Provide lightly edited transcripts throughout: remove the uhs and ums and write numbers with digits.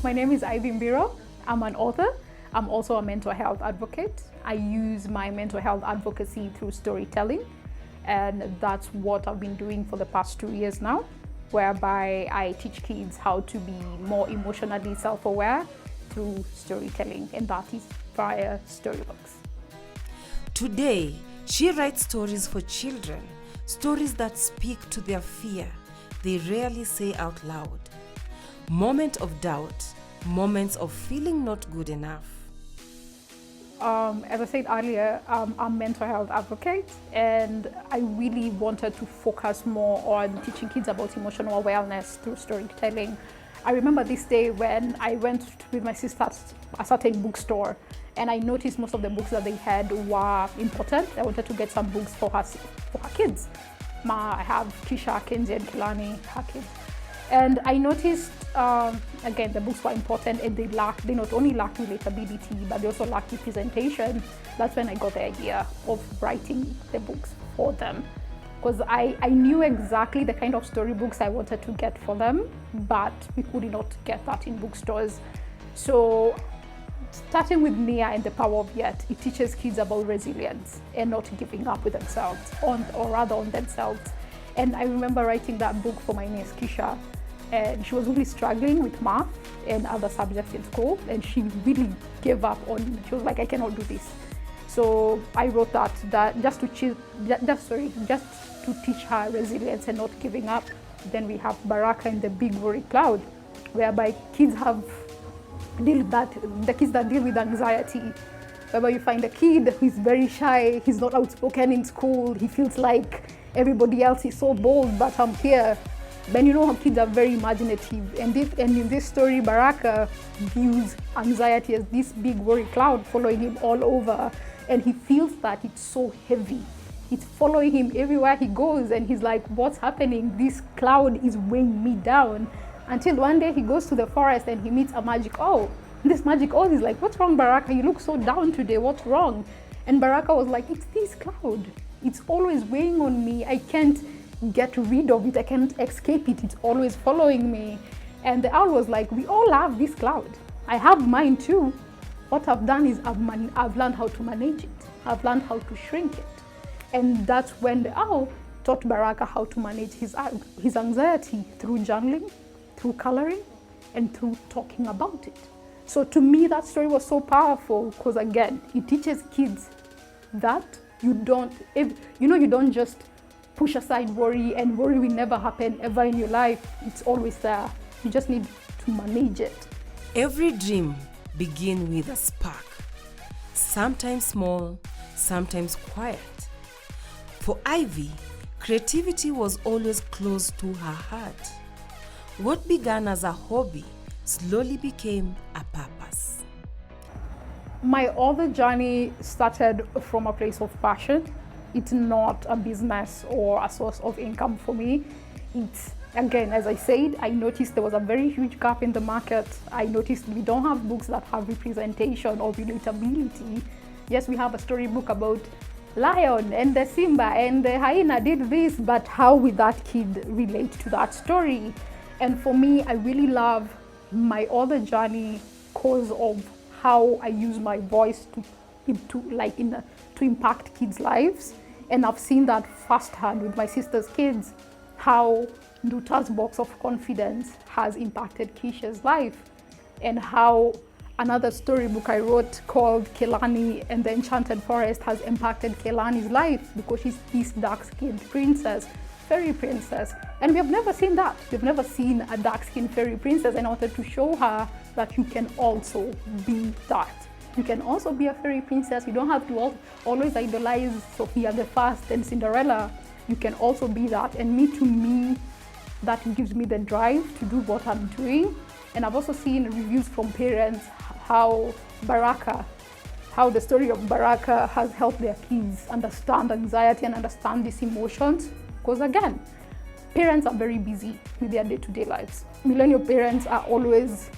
My name is Ivy Mbiro. I'm an author. I'm also a mental health advocate. I use my mental health advocacy through storytelling, and that's what I've been doing for the past 2 years now, whereby I teach kids how to be more emotionally self-aware through storytelling, and that is via storybooks. Today, she writes stories for children, stories that speak to their fear they rarely say out loud. Moment of doubt, moments of feeling not good enough. As I said earlier, I'm a mental health advocate, and I really wanted to focus more on teaching kids about emotional awareness through storytelling. I remember this day when I went with my sister to a certain bookstore, and I noticed most of the books that they had were important. I wanted to get some books for her kids. I have Kisha, Kenzie, and Kilani, her kids. And I noticed, again, the books were important, and they not only lacked relatability, but they also lacked representation. That's when I got the idea of writing the books for them. Because I knew exactly the kind of storybooks I wanted to get for them, but we could not get that in bookstores. So starting with Nia and the Power of Yet, it teaches kids about resilience and not giving up with themselves, on themselves. And I remember writing that book for my niece Kisha, and she was really struggling with math and other subjects in school, and she really gave up on. She was like, I cannot do this. So I wrote that just to teach her resilience and not giving up. Then we have Baraka and the Big Worry Cloud, whereby kids the kids that deal with anxiety, whereby you find a kid who is very shy, he's not outspoken in school, he feels like everybody else is so bold, but I'm here. Then you know how kids are very imaginative, and in this story, Baraka views anxiety as this big worry cloud following him all over, and he feels that it's so heavy. It's following him everywhere he goes, and he's like, what's happening? This cloud is weighing me down. Until one day he goes to the forest and he meets a magic owl. This magic owl is like, what's wrong, Baraka? You look so down today, what's wrong? And Baraka was like, it's this cloud. It's always weighing on me. I can't get rid of it. I can't escape it. It's always following me. And the owl was like, we all have this cloud. I have mine too. What I've done is I've learned how to manage it. I've learned how to shrink it. And that's when the owl taught Baraka how to manage his anxiety through journaling, through coloring, and through talking about it. So to me, that story was so powerful because, again, it teaches kids that you don't just push aside worry, and worry will never happen ever in your life. It's always there. You just need to manage it. Every dream begins with a spark, sometimes small, sometimes quiet. For Ivy, creativity was always close to her heart. What began as a hobby slowly became a purpose. My author journey started from a place of passion. It's not a business or a source of income for me. It's, again, as I said, I noticed there was a very huge gap in the market. I noticed we don't have books that have representation or relatability. Yes, we have a storybook about lion and the Simba and the hyena did this, but how will that kid relate to that story? And for me, I really love my author journey because of how I use my voice to impact kids' lives. And I've seen that firsthand with my sister's kids, how Nduta's box of confidence has impacted Kisha's life, and how another storybook I wrote called Kelani and the Enchanted Forest has impacted Kelani's life because she's this dark-skinned princess, fairy princess. And we have never seen that. We've never seen a dark-skinned fairy princess, and I wanted to show her that you can also be that. You can also be a fairy princess. You don't have to always idolize Sophia the First and Cinderella. You can also be that. And to me, that gives me the drive to do what I'm doing. And I've also seen reviews from parents how the story of Baraka has helped their kids understand anxiety and understand these emotions. Because again, parents are very busy with their day-to-day lives. Millennial parents are always,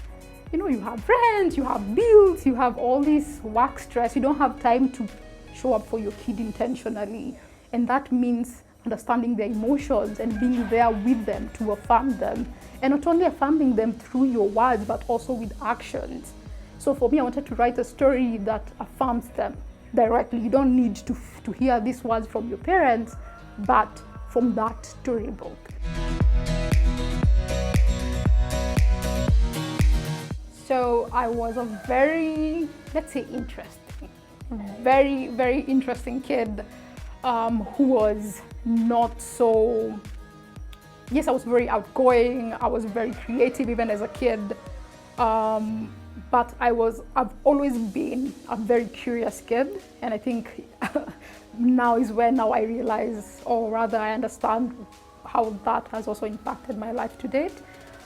you have rent, you have bills, you have all this work stress. You don't have time to show up for your kid intentionally. And that means understanding their emotions and being there with them to affirm them. And not only affirming them through your words, but also with actions. So for me, I wanted to write a story that affirms them directly. You don't need to hear these words from your parents, but from that storybook. So I was a very, let's say, very, very interesting kid who was not so, yes, I was very outgoing, I was very creative even as a kid, but I've always been a very curious kid, and I think now is when I realize, or rather I understand how that has also impacted my life to date.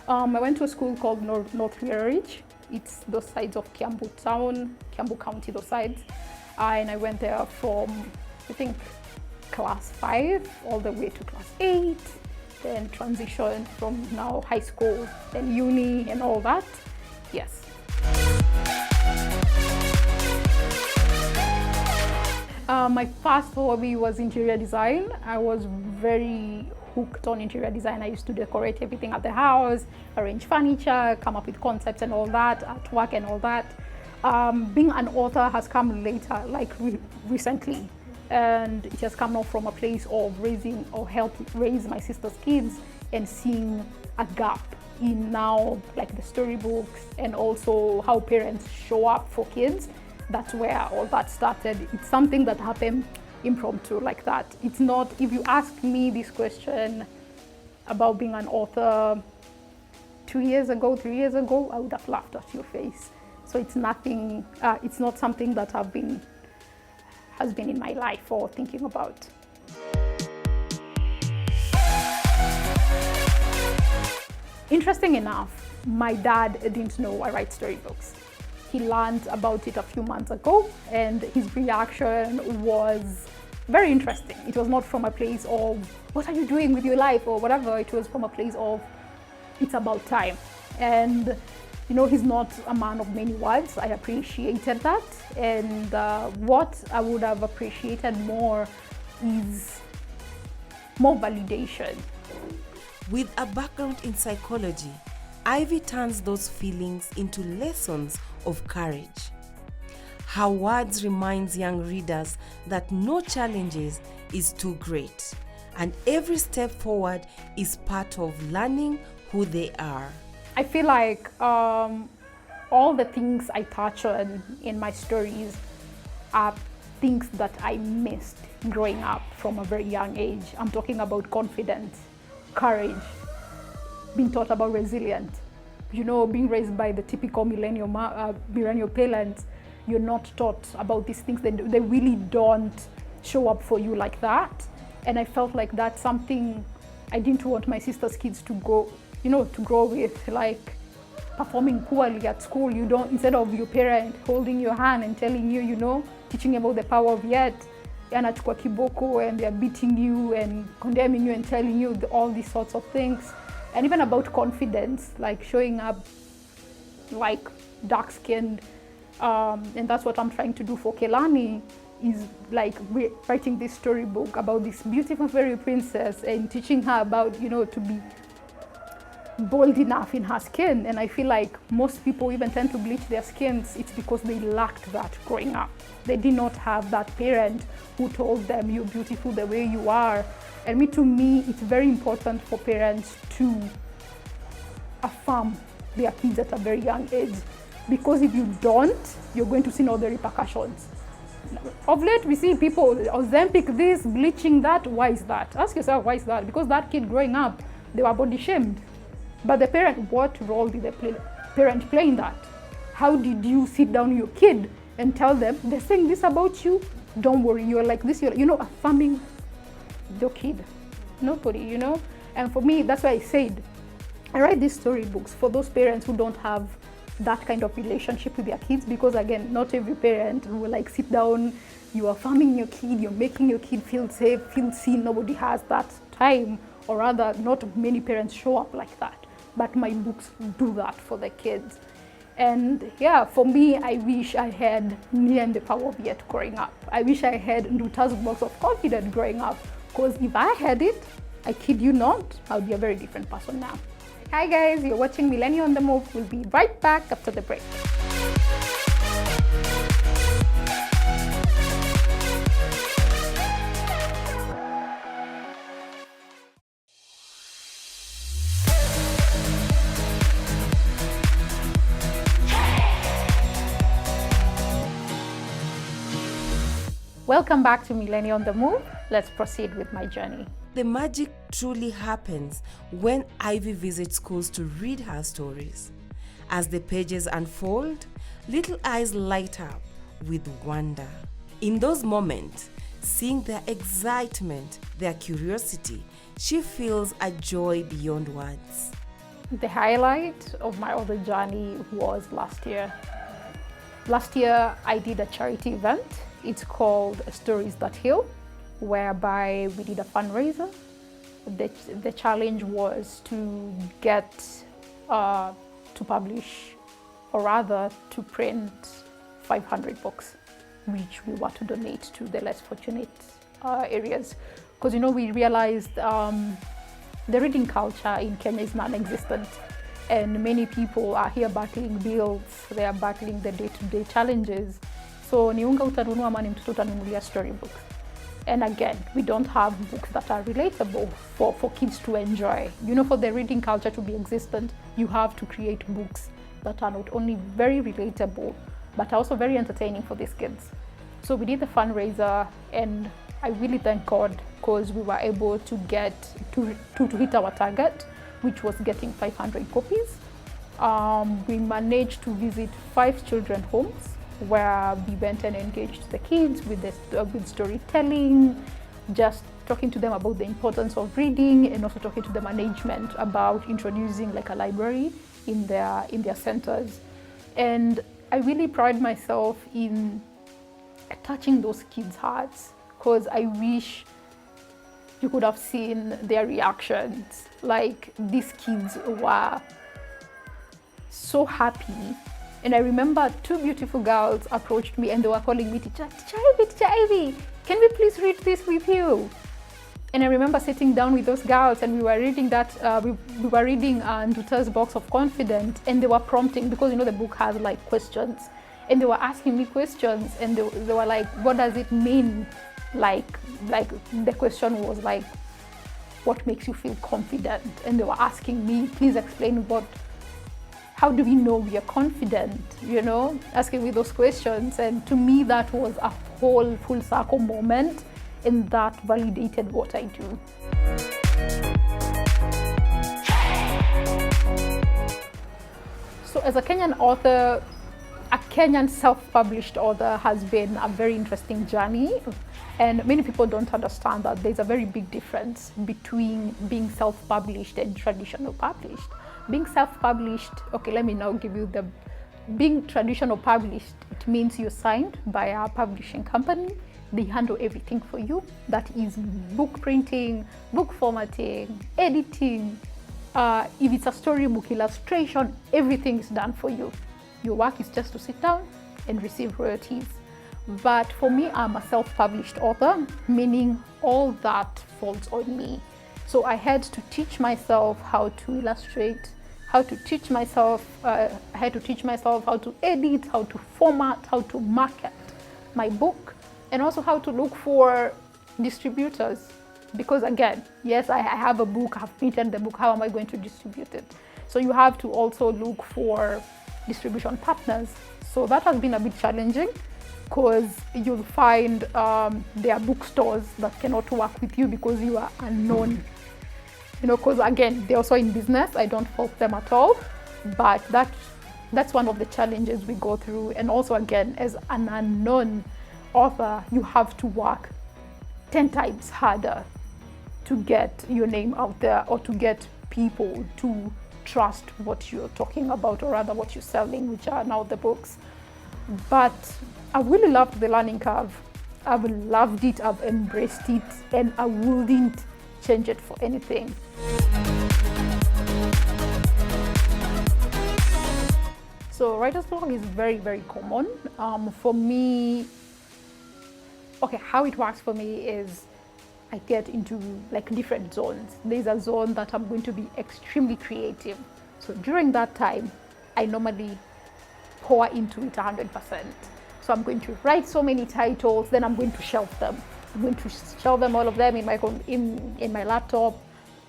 I went to a school called North Ridge. It's those sides of Kiambu town, Kiambu County, those sides. And I went there from, I think, class 5 all the way to class 8, then transitioned from now high school, then uni and all that. Yes. My first hobby was interior design. I was very hooked on interior design. I used to decorate everything at the house, arrange furniture, come up with concepts and all that, artwork and all that. Being an author has come later, like recently, and it has come now from a place of raising or help raise my sister's kids and seeing a gap in now like the storybooks and also how parents show up for kids. That's where all that started. It's something that happened impromptu like that. It's not, if you ask me this question about being an author 2 years ago, 3 years ago, I would have laughed at your face. So it's nothing, it's not something that has been in my life or thinking about. Interesting enough, my dad didn't know I write storybooks. He learned about it a few months ago, and his reaction was very interesting. It was not from a place of, what are you doing with your life or whatever. It was from a place of, it's about time. And you know, he's not a man of many words. I appreciated that. And what I would have appreciated more is more validation. With a background in psychology, Ivy turns those feelings into lessons of courage. Her words reminds young readers that no challenges is too great, and every step forward is part of learning who they are. I feel like all the things I touch on in my stories are things that I missed growing up from a very young age. I'm talking about confidence, courage, being taught about resilience. You know, being raised by the typical millennial parents, you're not taught about these things. They really don't show up for you like that. And I felt like that's something I didn't want my sister's kids to go, you know, to grow with, like performing poorly at school. You don't, instead of your parent holding your hand and telling you, you know, teaching you about the power of yet, yanachukua kiboko, and they're beating you and condemning you and telling you all these sorts of things. And even about confidence, like showing up like dark-skinned, and that's what I'm trying to do for Kelani, is like writing this storybook about this beautiful fairy princess and teaching her about, you know, to be bold enough in her skin. And I feel like most people even tend to bleach their skins. It's because they lacked that growing up. They did not have that parent who told them, you're beautiful the way you are. And to me, it's very important for parents to affirm their kids at a very young age. Because if you don't, you're going to see all the repercussions. Of late, we see people, Ozempic this, bleaching that. Why is that? Ask yourself, why is that? Because that kid growing up, they were body shamed. But the parent, what role did the parent play in that? How did you sit down with your kid and tell them, they're saying this about you, don't worry, you're like this, you're, you know, affirming the kid. Nobody, you know? And for me, that's why I said, I write these storybooks for those parents who don't have that kind of relationship with their kids, because again, not every parent will like sit down, you are affirming your kid, you're making your kid feel safe, feel seen. Nobody has that time, or rather, not many parents show up like that. But my books do that for the kids. And yeah, for me, I wish I had Me and the Power of Yet growing up. I wish I had Nduta's Box of Confidence growing up, Because if I had it, I kid you not, I would be a very different person now. Hi guys, you're watching Millenial on the Move. We'll be right back after the break. Welcome back to Millenial on the Move. Let's proceed with my journey. The magic truly happens when Ivy visits schools to read her stories. As the pages unfold, little eyes light up with wonder. In those moments, seeing their excitement, their curiosity, she feels a joy beyond words. The highlight of my other journey was last year. Last year, I did a charity event. It's called Stories That Heal, whereby we did a fundraiser. The challenge was to get to publish, or rather to print 500 books, which we were to donate to the less fortunate areas. Because we realized the reading culture in Kenya is non-existent, and many people are here battling bills, they are battling the day-to-day challenges. So ni unga utanunua ama ni mtoto utanunulia storybooks. And again, we don't have books that are relatable for kids to enjoy. For the reading culture to be existent, you have to create books that are not only very relatable, but also very entertaining for these kids. So we did the fundraiser, and I really thank God because we were able to get to hit our target, which was getting 500 copies. We managed to visit 5 children homes, where we went and engaged the kids with storytelling, just talking to them about the importance of reading, and also talking to the management about introducing like a library in their centers. And I really pride myself in touching those kids' hearts, because I wish you could have seen their reactions. Like, these kids were so happy. And I remember 2 beautiful girls approached me and they were calling me, Teacher Ivy, can we please read this with you? And I remember sitting down with those girls and we were reading we were reading Nduta's Box of Confidence, and they were prompting, because the book has like questions, and they were asking me questions, and they were like, what does it mean? Like the question was like, what makes you feel confident? And they were asking me, please explain how do we know we are confident, asking me those questions. And to me, that was a whole full circle moment, and that validated what I do. So as a Kenyan author, a Kenyan self-published author has been a very interesting journey. And many people don't understand that there's a very big difference between being self-published and traditional published. Being self-published, okay, let me now give you being traditional published, it means you're signed by a publishing company. They handle everything for you. That is book printing, book formatting, editing. If it's a storybook, illustration, everything is done for you. Your work is just to sit down and receive royalties. But for me, I'm a self-published author, meaning all that falls on me. So I had to teach myself how to illustrate, how to teach myself how to edit, how to format, how to market my book, and also how to look for distributors. Because again, yes, I have a book, I've printed the book, how am I going to distribute it? So you have to also look for distribution partners. So that has been a bit challenging, because you'll find there are bookstores that cannot work with you because you are unknown. Because again, they're also in business. I don't fault them at all, but that's one of the challenges we go through. And also, again, as an unknown author, you have to work 10 times harder to get your name out there, or to get people to trust what you're talking about, or rather what you're selling, which are now the books. But I really loved the learning curve. I've loved it, I've embraced it, and I wouldn't change it for anything. So writer's block is very, very common. For me, okay, how it works for me is I get into like different zones. There's a zone that I'm going to be extremely creative. So during that time, I normally pour into it 100%. So I'm going to write so many titles, then I'm going to shelve them. I'm going to shelve them, all of them, in my laptop.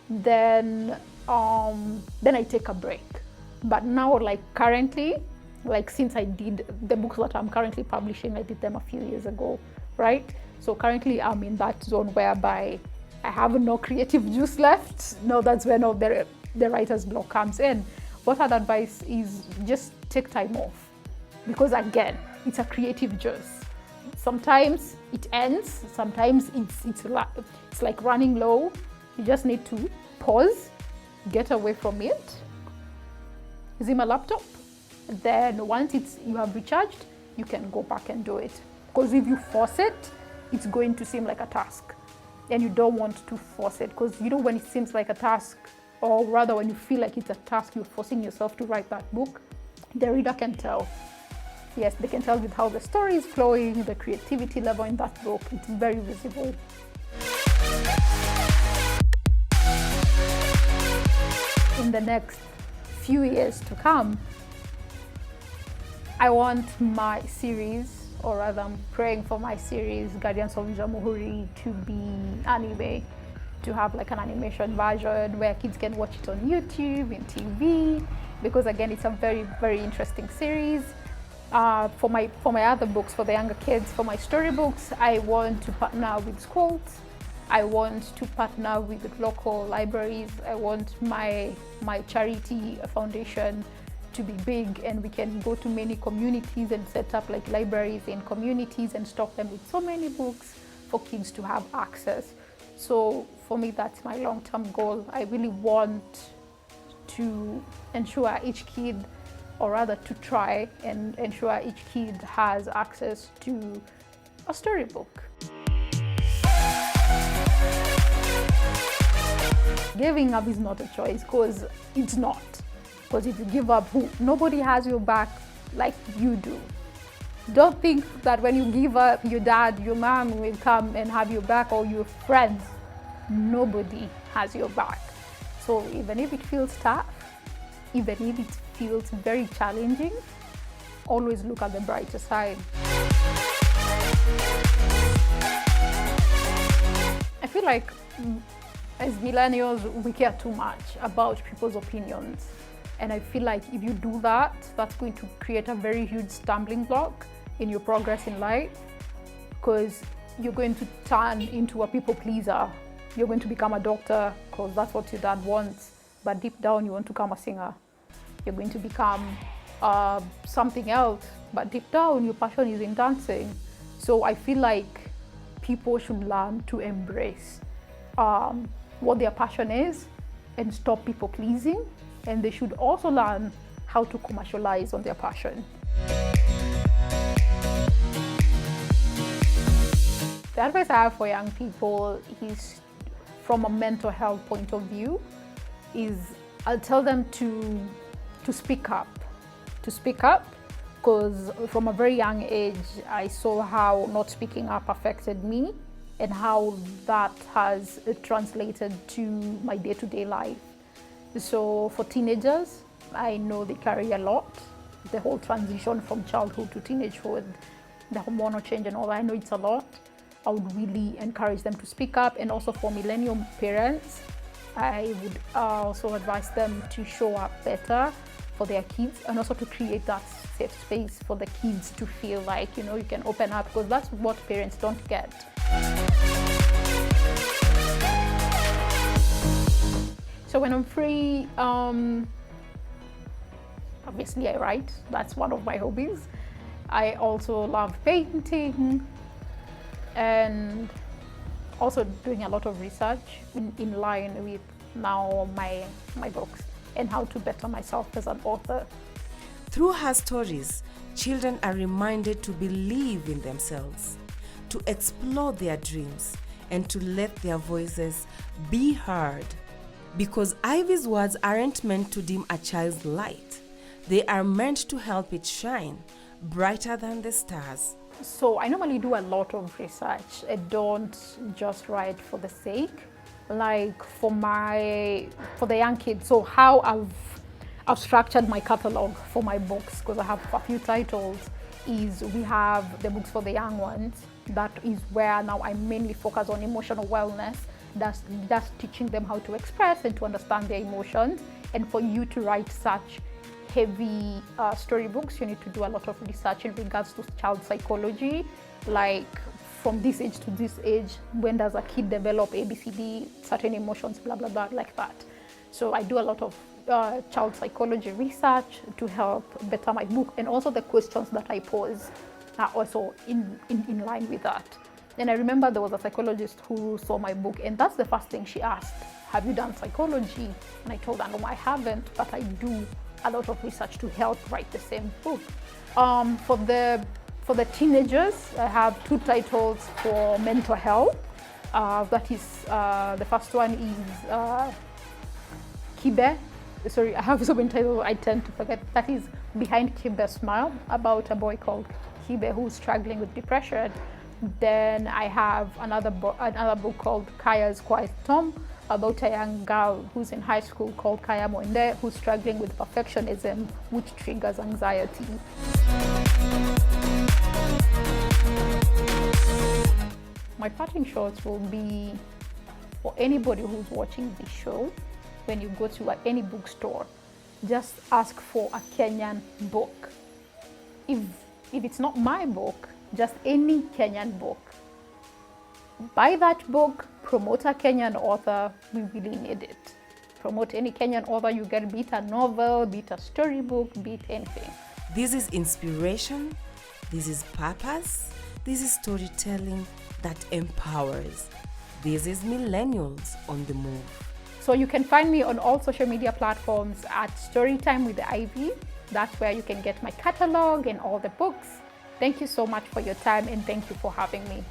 Then I take a break. But now, like currently, like since I did the books that I'm currently publishing, I did them a few years ago, right? So currently I'm in that zone whereby I have no creative juice left. No, that's when the writer's block comes in. What I'd advise is just take time off, because again, it's a creative juice. Sometimes it ends, sometimes it's like running low. You just need to pause, get away from it, zim a laptop. Then once you have recharged, you can go back and do it. Because if you force it, it's going to seem like a task. And you don't want to force it, because when it seems like a task, or rather when you feel like it's a task, you're forcing yourself to write that book, the reader can tell. Yes, they can tell with how the story is flowing, the creativity level in that book. It's very visible. In the next few years to come, I want my series, or rather I'm praying for my series, Guardians of Jamhuri, to be anime, to have like an animation version where kids can watch it on YouTube, in TV, because again, it's a very, very interesting series. For my other books, for the younger kids, for my storybooks, I want to partner with schools. I want to partner with local libraries. I want my charity foundation to be big, and we can go to many communities and set up like libraries in communities and stock them with so many books for kids to have access. So for me, that's my long-term goal. I really want to ensure each kid, or rather to try and ensure each kid has access to a storybook. Giving up is not a choice, because it's not. Because if you give up, nobody has your back like you do. Don't think that when you give up, your dad, your mom will come and have your back, or your friends. Nobody has your back. So even if it feels tough, even if it feels very challenging, always look at the brighter side. I feel like as millennials, we care too much about people's opinions. And I feel like if you do that, that's going to create a very huge stumbling block in your progress in life, because you're going to turn into a people pleaser. You're going to become a doctor because that's what your dad wants, but deep down you want to become a singer. You're going to become something else, but deep down your passion is in dancing. So I feel like people should learn to embrace what their passion is and stop people pleasing, and they should also learn how to commercialize on their passion. The advice I have for young people is, from a mental health point of view, is I'll tell them to speak up. To speak up, because from a very young age, I saw how not speaking up affected me and how that has translated to my day-to-day life. So for teenagers, I know they carry a lot. The whole transition from childhood to teenagehood, the hormonal change and all that, I know it's a lot. I would really encourage them to speak up. And also for millennial parents, I would also advise them to show up better for their kids, and also to create that safe space for the kids to feel like, you can open up, because that's what parents don't get. So when I'm free, obviously I write. That's one of my hobbies. I also love painting, and also doing a lot of research in line with now my books and how to better myself as an author. Through her stories, children are reminded to believe in themselves, to explore their dreams, and to let their voices be heard. Because Ivy's words aren't meant to dim a child's light. They are meant to help it shine brighter than the stars. So I normally do a lot of research. I don't just write for the sake. Like for the young kids, so how I've structured my catalog for my books, because I have a few titles, is we have the books for the young ones. That is where now I mainly focus on emotional wellness. That's teaching them how to express and to understand their emotions. And for you to write such heavy storybooks, you need to do a lot of research in regards to child psychology, like from this age to this age, when does a kid develop ABCD, certain emotions, blah, blah, blah, like that. So I do a lot of child psychology research to help better my book, and also the questions that I pose are also in line with that. And I remember there was a psychologist who saw my book, and that's the first thing she asked: have you done psychology? And I told her, no, I haven't, but I do a lot of research to help write the same book. For the teenagers, I have 2 titles for mental health. That is, the first one is Kibe. Sorry, I have so many titles I tend to forget. That is Behind Kibe's Smile, about a boy called Kibe who's struggling with depression. Then I have another book called Kaya's Quiet Storm, about a young girl who's in high school called Kaya Moinde, who's struggling with perfectionism, which triggers anxiety. My parting shots will be for anybody who's watching this show: when you go to any bookstore, just ask for a Kenyan book. If it's not my book, just any Kenyan book. Buy that book, promote a Kenyan author. We really need it. Promote any Kenyan author you get, be it a novel, be it a storybook, be it anything. This is inspiration, this is purpose, this is storytelling that empowers. This is Millennials on the Move. So you can find me on all social media platforms at Storytime with Ivy. That's where you can get my catalog and all the books. Thank you so much for your time, and thank you for having me.